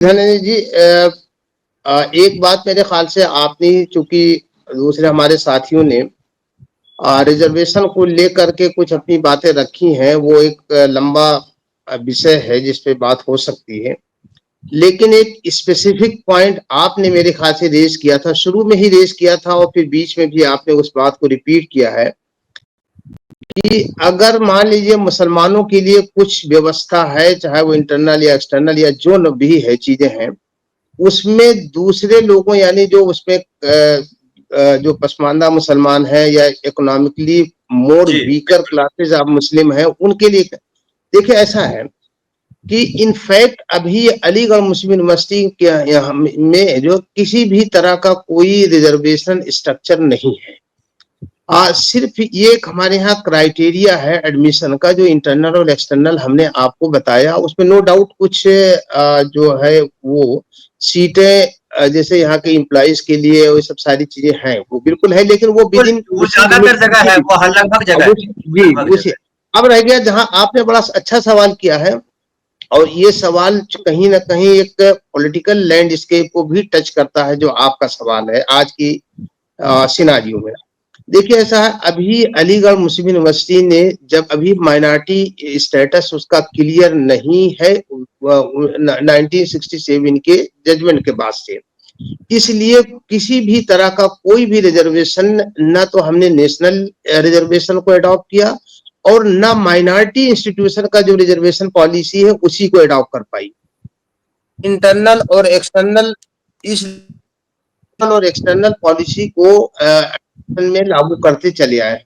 धनंजय जी, एक बात मेरे ख्याल से आपने, चूंकि दूसरे हमारे साथियों ने रिजर्वेशन को लेकर के कुछ अपनी बातें रखी हैं, वो एक लंबा विषय है जिस पे बात हो सकती है। लेकिन एक स्पेसिफिक पॉइंट आपने मेरे ख्याल से रेज किया था, शुरू में ही रेज किया था और फिर बीच में भी आपने उस बात को रिपीट किया है कि अगर मान लीजिए मुसलमानों के लिए कुछ व्यवस्था है, चाहे वो इंटरनल या एक्सटर्नल या जो न भी है चीजें हैं, उसमें दूसरे लोगों यानी जो उसमें जो पसमानदा मुसलमान है या इकोनॉमिकली मोर जी, वीकर क्लासेस ऑफ मुस्लिम है, उनके लिए देखिए ऐसा है कि इनफैक्ट अभी अलीगढ़ मुस्लिम यूनिवर्सिटी के यहाँ में जो किसी भी तरह का कोई रिजर्वेशन स्ट्रक्चर नहीं है। सिर्फ ये एक हमारे यहाँ क्राइटेरिया है एडमिशन का, जो इंटरनल और एक्सटर्नल हमने आपको बताया, उसमें नो डाउट कुछ जो है वो सीटें जैसे यहाँ के एम्प्लॉइज के लिए वो सब सारी चीजें हैं, वो बिल्कुल है, लेकिन वो विद इन वो उसी लिमिट ज़्यादातर जगह है, वो हर लगभग जगह है, जी लगभग उसी। जगह है। अब रह गया जहां आपने बड़ा अच्छा सवाल किया है, और ये सवाल कहीं ना कहीं एक पॉलिटिकल लैंडस्केप को भी टच करता है, जो आपका सवाल है आज की सिनारियो में। देखिए ऐसा है, अभी अलीगढ़ मुस्लिम यूनिवर्सिटी ने जब अभी माइनॉरिटी स्टेटस उसका क्लियर नहीं है 1967 के जजमेंट के बाद से, इसलिए किसी भी तरह का कोई भी रिजर्वेशन न तो हमने नेशनल रिजर्वेशन को अडॉप्ट किया और न माइनॉरिटी इंस्टीट्यूशन का जो रिजर्वेशन पॉलिसी है उसी को अडॉप्ट कर पाई। इंटरनल और एक्सटर्नल इस और एक्सटर्नल पॉलिसी को में लागू करते चले आए।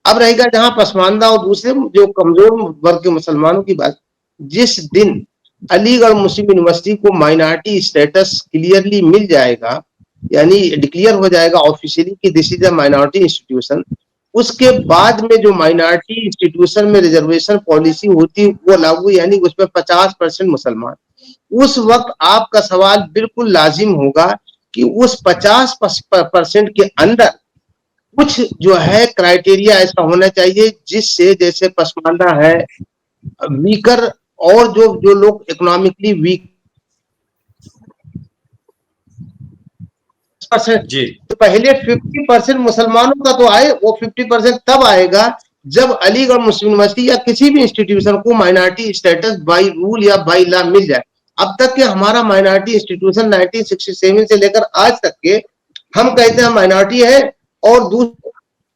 अब रहेगा जहां पसमानदा और दूसरे जो कमजोर वर्ग के मुसलमानों की बात, जिस दिन अलीगढ़ मुस्लिम यूनिवर्सिटी को माइनॉरिटी स्टेटस क्लियरली मिल जाएगा, यानी डिक्लेयर हो जाएगा ऑफिशियली कि this is a minority institution, उसके बाद में जो माइनॉरिटी इंस्टीट्यूशन में रिजर्वेशन पॉलिसी होती वो लागू, यानी उसमें 50% मुसलमान, उस वक्त आपका सवाल बिल्कुल लाजिम होगा कि उस 50% के अंदर कुछ जो है क्राइटेरिया ऐसा होना चाहिए जिससे, जैसे पसमानदा है, वीकर और जो जो लोग इकोनॉमिकली वीक परसेंट, जी, तो पहले 50% मुसलमानों का तो आए, वो 50% तब आएगा जब अलीगढ़ मुस्लिम यूनिवर्सिटी या किसी भी इंस्टीट्यूशन को माइनॉरिटी स्टेटस बाई रूल या बाई लॉ मिल जाए। अब तक के हमारा माइनॉरिटी इंस्टीट्यूशन 1967 से लेकर आज तक के हम कहते हैं माइनॉरिटी है, और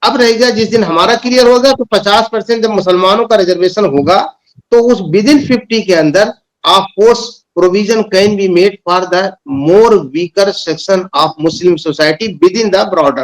अब रहेगा जिस दिन हमारा क्लियर होगा तो 50% जब मुसलमानों का रिजर्वेशन होगा तो उस विद इन 50 के अंदर of course provision can be made for the more weaker section of Muslim society within the broader